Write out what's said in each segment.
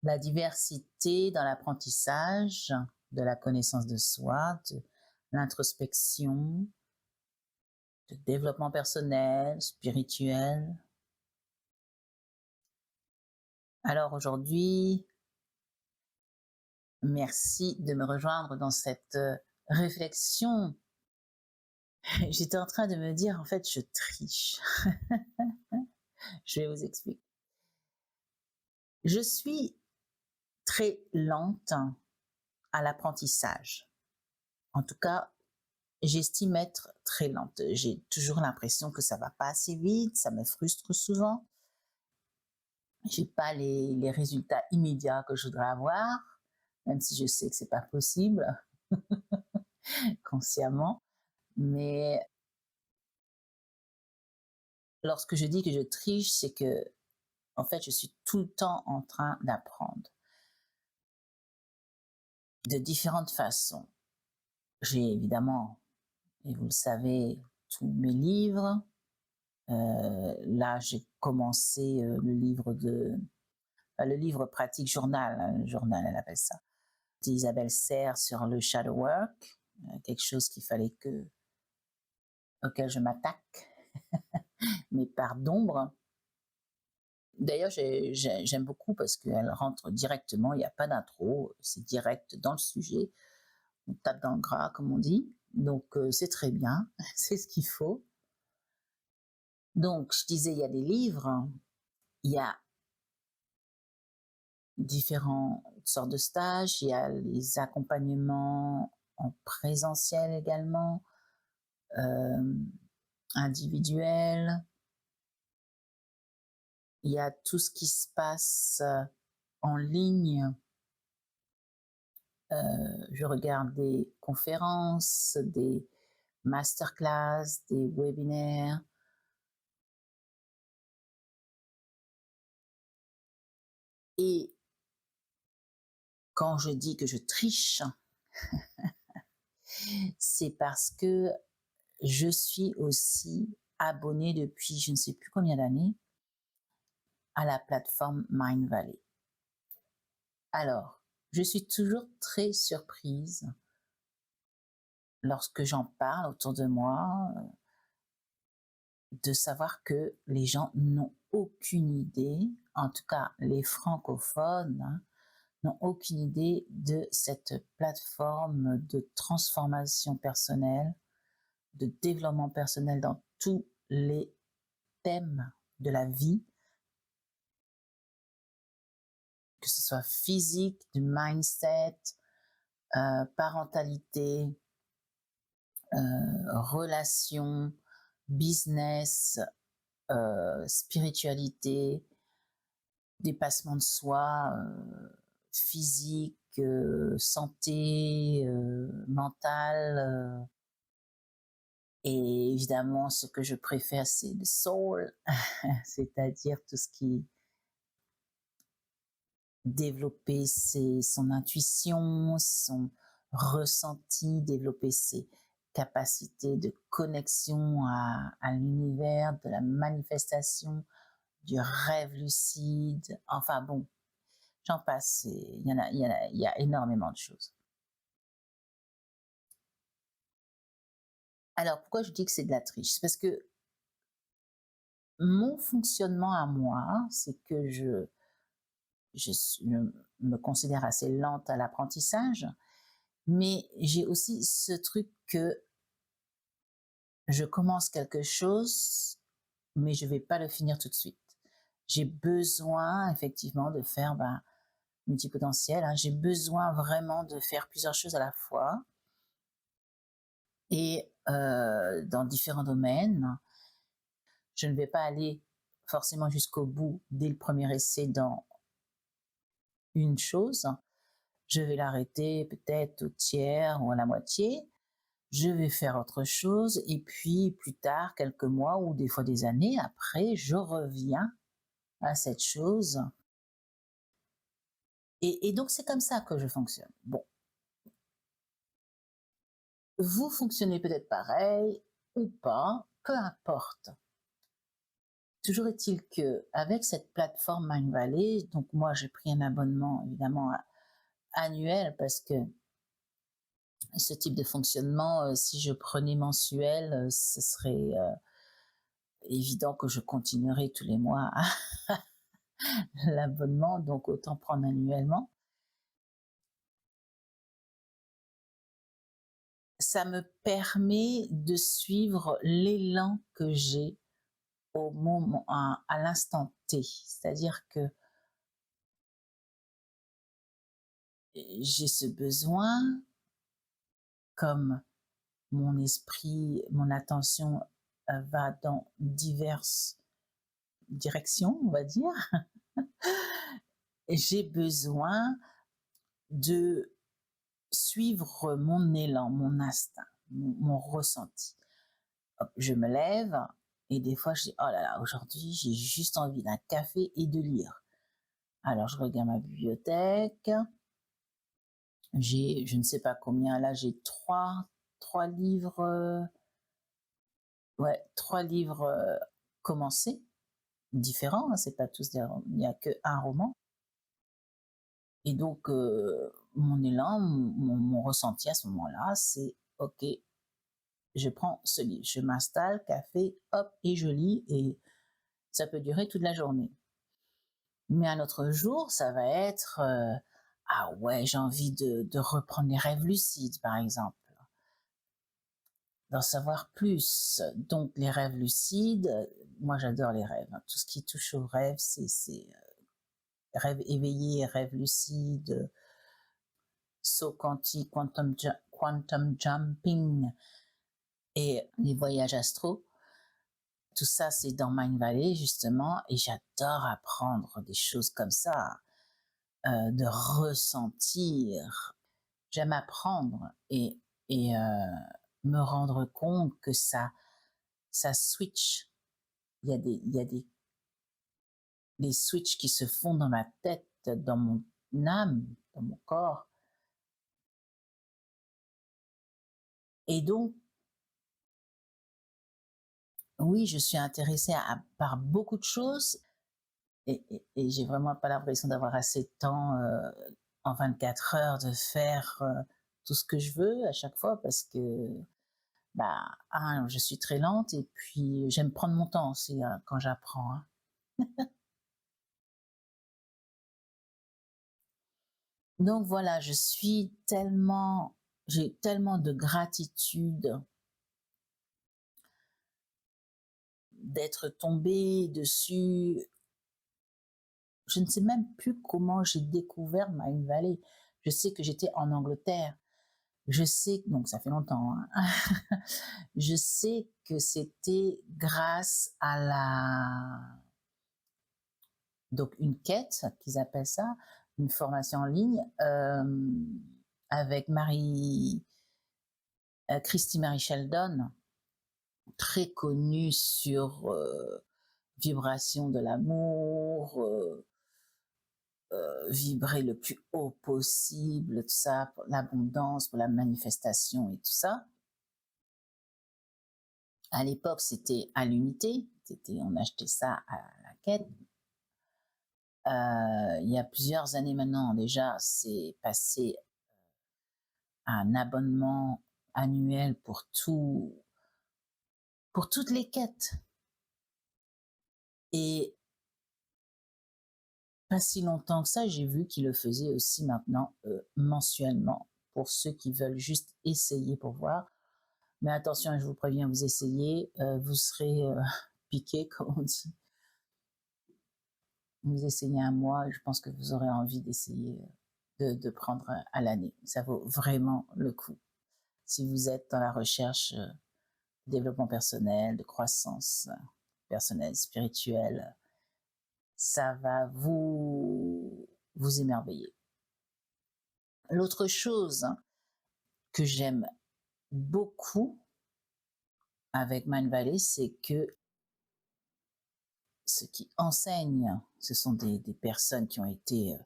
la diversité dans l'apprentissage, de la connaissance de soi, de l'introspection, de développement personnel, spirituel. Alors aujourd'hui, merci de me rejoindre dans cette réflexion. J'étais en train de me dire, en fait, je triche. Je vais vous expliquer. Je suis très lente à l'apprentissage. En tout cas, j'estime être très lente. J'ai toujours l'impression que ça va pas assez vite, ça me frustre souvent. J'ai pas les résultats immédiats que je voudrais avoir, même si je sais que c'est pas possible consciemment. Mais lorsque je dis que je triche, c'est que, en fait, je suis tout le temps en train d'apprendre de différentes façons. J'ai évidemment, et vous le savez, tous mes livres. Là, j'ai commencé le livre pratique journal, hein, le journal, elle appelle ça, d'Isabelle Serres sur le shadow work, quelque chose auquel je m'attaque, mes parts d'ombre. D'ailleurs, j'aime beaucoup parce qu'elle rentre directement, il n'y a pas d'intro, c'est direct dans le sujet, on tape dans le gras, comme on dit. Donc, c'est très bien, c'est ce qu'il faut. Donc, je disais, il y a des livres, il y a différentes sortes de stages, il y a les accompagnements en présentiel également, individuels, il y a tout ce qui se passe en ligne. Je regarde des conférences, des masterclass, des webinaires. Et quand je dis que je triche, c'est parce que je suis aussi abonnée depuis je ne sais plus combien d'années à la plateforme Mindvalley. Alors, je suis toujours très surprise lorsque j'en parle autour de moi, de savoir que les gens n'ont aucune idée, en tout cas les francophones, hein, n'ont aucune idée de cette plateforme de transformation personnelle, de développement personnel dans tous les thèmes de la vie, que ce soit physique, du mindset, parentalité, relations, business, spiritualité, dépassement de soi, physique, santé, mentale. Et évidemment, ce que je préfère, c'est le soul, c'est-à-dire tout ce qui développer son intuition, son ressenti, développer ses capacités de connexion à l'univers, de la manifestation, du rêve lucide. Enfin bon, j'en passe. Il y a énormément de choses. Alors pourquoi je dis que c'est de la triche? C'est parce que mon fonctionnement à moi, c'est que je me considère assez lente à l'apprentissage, mais j'ai aussi ce truc que je commence quelque chose, mais je ne vais pas le finir tout de suite. J'ai besoin effectivement de faire multipotentiel, hein, j'ai besoin vraiment de faire plusieurs choses à la fois et dans différents domaines. Je ne vais pas aller forcément jusqu'au bout dès le premier essai dans une chose. Je vais l'arrêter peut-être au tiers ou à la moitié. Je vais faire autre chose et puis plus tard, quelques mois ou des fois des années après, je reviens à cette chose. Et donc c'est comme ça que je fonctionne. Bon, vous fonctionnez peut-être pareil ou pas, peu importe. Toujours est-il que avec cette plateforme Mindvalley, donc moi j'ai pris un abonnement évidemment annuel parce que ce type de fonctionnement, si je prenais mensuel, ce serait évident que je continuerai tous les mois l'abonnement, donc autant prendre annuellement. Ça me permet de suivre l'élan que j'ai au moment, à l'instant T. C'est-à-dire que j'ai ce besoin, comme mon esprit, mon attention va dans diverses directions, on va dire. J'ai besoin de suivre mon élan, mon instinct, mon ressenti. Hop, je me lève et des fois je dis oh là là, aujourd'hui j'ai juste envie d'un café et de lire. Alors je regarde ma bibliothèque, j'ai je ne sais pas combien, là j'ai trois livres, ouais, trois livres commencés, différents, hein, c'est pas tous des, il n'y a qu'un roman. Et donc mon élan, mon ressenti à ce moment-là, c'est ok, je prends ce livre, je m'installe, café, hop, et je lis, et ça peut durer toute la journée. Mais un autre jour, ça va être ah ouais, j'ai envie de reprendre les rêves lucides, par exemple, d'en savoir plus. Donc les rêves lucides, moi j'adore les rêves, hein. Tout ce qui touche aux rêves, c'est rêves éveillés, rêves lucides, saut quantique, quantum jumping et les voyages astraux. Tout ça, c'est dans Mindvalley, justement, et j'adore apprendre des choses comme ça, de ressentir. J'aime apprendre et me rendre compte que ça switch. Il y a des switches qui se font dans ma tête, dans mon âme, dans mon corps. Et donc, oui, je suis intéressée par beaucoup de choses et j'ai vraiment pas l'impression d'avoir assez de temps en 24 heures de faire tout ce que je veux à chaque fois parce que bah, je suis très lente et puis j'aime prendre mon temps aussi hein, quand j'apprends, hein. Donc voilà, j'ai tellement de gratitude d'être tombée dessus. Je ne sais même plus comment j'ai découvert Mindvalley. Je sais que j'étais en Angleterre. Je sais, donc ça fait longtemps, hein. Je sais que c'était grâce à donc une quête, qu'ils appellent ça, une formation en ligne, avec Christy Mary Sheldon, très connue sur vibration de l'amour, vibrer le plus haut possible, tout ça, pour l'abondance, pour la manifestation et tout ça. À l'époque, c'était à l'unité, on achetait ça à la quête. Il y a plusieurs années maintenant déjà, c'est passé à un abonnement annuel pour toutes les quêtes. Et pas si longtemps que ça, j'ai vu qu'ils le faisaient aussi maintenant mensuellement pour ceux qui veulent juste essayer pour voir. Mais attention, je vous préviens, vous essayez, vous serez piqué, comme on dit. Vous essayez un mois, je pense que vous aurez envie d'essayer de prendre à l'année. Ça vaut vraiment le coup. Si vous êtes dans la recherche de développement personnel, de croissance personnelle, spirituelle, ça va vous émerveiller. L'autre chose que j'aime beaucoup avec Mindvalley, c'est que ceux qui enseignent, ce sont des personnes qui ont été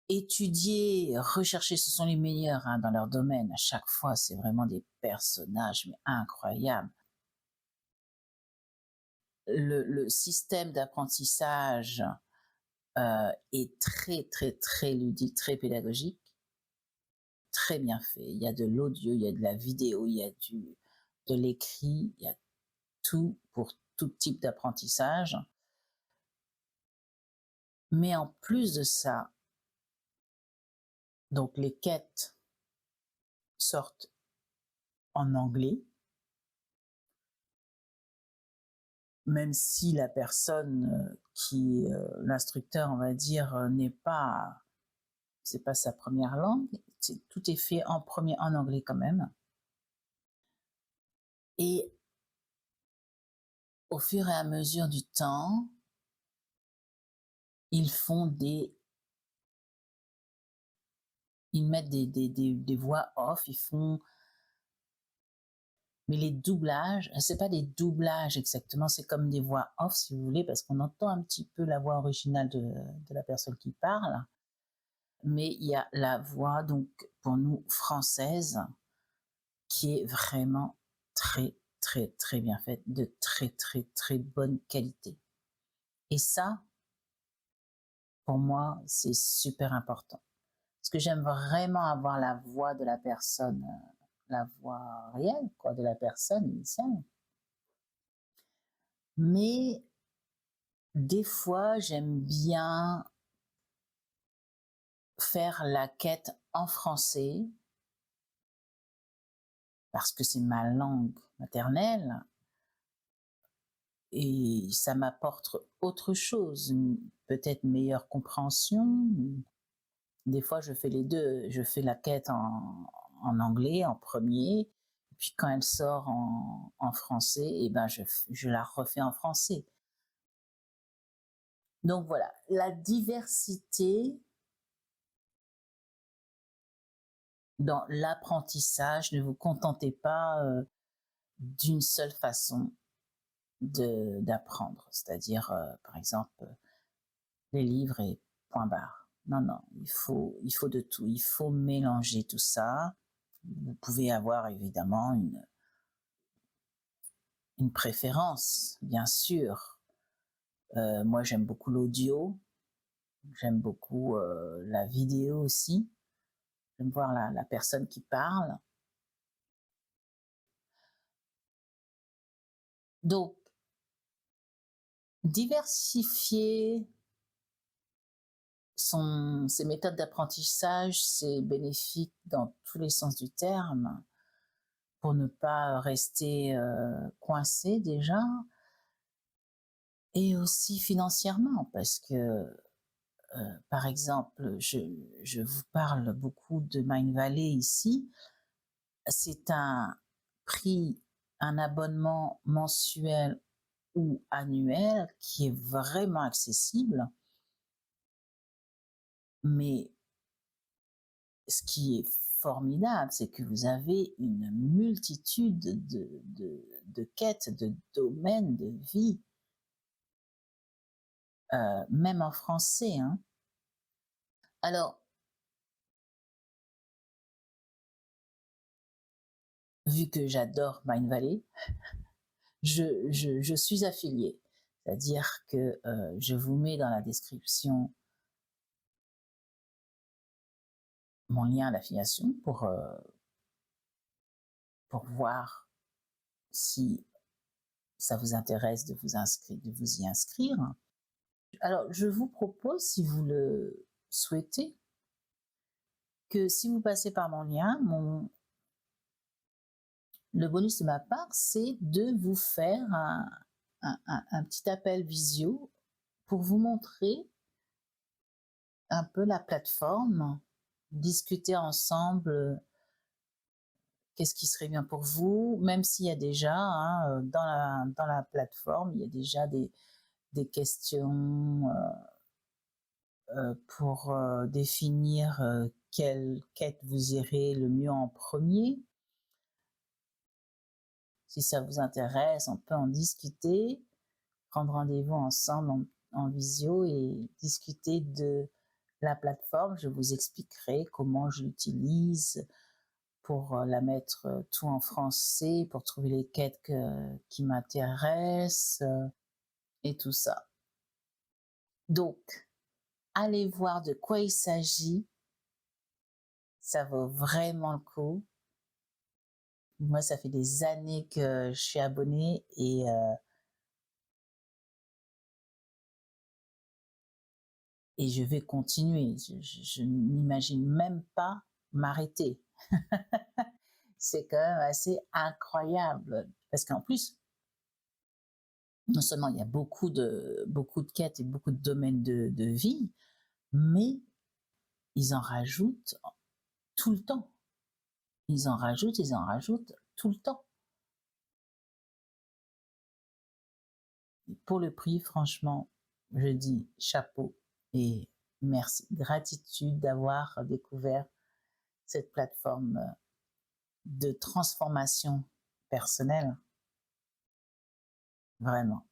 étudiées, recherchées, ce sont les meilleurs hein, dans leur domaine. À chaque fois, c'est vraiment des personnages mais incroyables. le système d'apprentissage est très, très, très ludique, très pédagogique, très bien fait. Il y a de l'audio, il y a de la vidéo, il y a de l'écrit, il y a tout pour tout type d'apprentissage. Mais en plus de ça, donc les quêtes sortent en anglais, même si la personne qui est l'instructeur, on va dire, c'est pas sa première langue, tout est fait en anglais quand même. Et au fur et à mesure du temps, ils mettent des voix off, mais les doublages, c'est pas des doublages exactement, c'est comme des voix off si vous voulez, parce qu'on entend un petit peu la voix originale de la personne qui parle, mais il y a la voix, donc pour nous française, qui est vraiment très très très bien faite, de très très très bonne qualité. Et ça, pour moi, c'est super important. Parce que j'aime vraiment avoir la voix de la personne, la voix réelle, quoi, de la personne initiale. Mais des fois, j'aime bien faire la quête en français, parce que c'est ma langue maternelle, et ça m'apporte autre chose, peut-être meilleure compréhension. Des fois, je fais les deux. Je fais la quête en anglais en premier, puis quand elle sort en français, et ben je la refais en français. Donc voilà, la diversité dans l'apprentissage, ne vous contentez pas d'une seule façon d'apprendre, c'est-à-dire par exemple les livres et point barre. Non, non, il faut de tout, il faut mélanger tout ça. Vous pouvez avoir évidemment une préférence, bien sûr. Moi, j'aime beaucoup l'audio, j'aime beaucoup la vidéo aussi. J'aime voir la personne qui parle. Donc, diversifier ses méthodes d'apprentissage, c'est bénéfique dans tous les sens du terme, pour ne pas rester coincé déjà, et aussi financièrement, parce que, par exemple, je vous parle beaucoup de Mind Valley ici, c'est un prix, un abonnement mensuel ou annuel qui est vraiment accessible, mais ce qui est formidable, c'est que vous avez une multitude de quêtes, de domaines de vie, même en français, hein. Alors, vu que j'adore Mind Valley, je suis affiliée. C'est-à-dire que je vous mets dans la description mon lien d'affiliation pour voir si ça vous intéresse de vous y inscrire. Alors, je vous propose, si vous le souhaitez, que si vous passez par mon lien, le bonus de ma part, c'est de vous faire un petit appel visio pour vous montrer un peu la plateforme, discuter ensemble qu'est-ce qui serait bien pour vous, même s'il y a déjà, hein, dans la plateforme, il y a déjà des questions pour définir quelle quête vous irez le mieux en premier. Si ça vous intéresse, on peut en discuter, prendre rendez-vous ensemble en visio et discuter de la plateforme. Je vous expliquerai comment je l'utilise pour la mettre tout en français, pour trouver les quêtes qui m'intéressent. et tout ça. Donc, allez voir de quoi il s'agit, ça vaut vraiment le coup. Moi, ça fait des années que je suis abonnée et je vais continuer. Je n'imagine même pas m'arrêter. C'est quand même assez incroyable parce qu'en plus, non seulement il y a beaucoup de quêtes et beaucoup de domaines de vie, mais ils en rajoutent tout le temps. Ils en rajoutent tout le temps. Pour le prix, franchement, je dis chapeau et merci. Gratitude d'avoir découvert cette plateforme de transformation personnelle. Vraiment.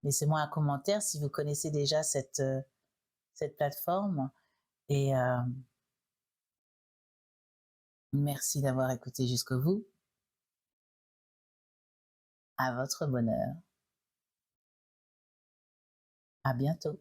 Laissez-moi un commentaire si vous connaissez déjà cette plateforme et merci d'avoir écouté jusqu'au bout. À votre bonheur. À bientôt.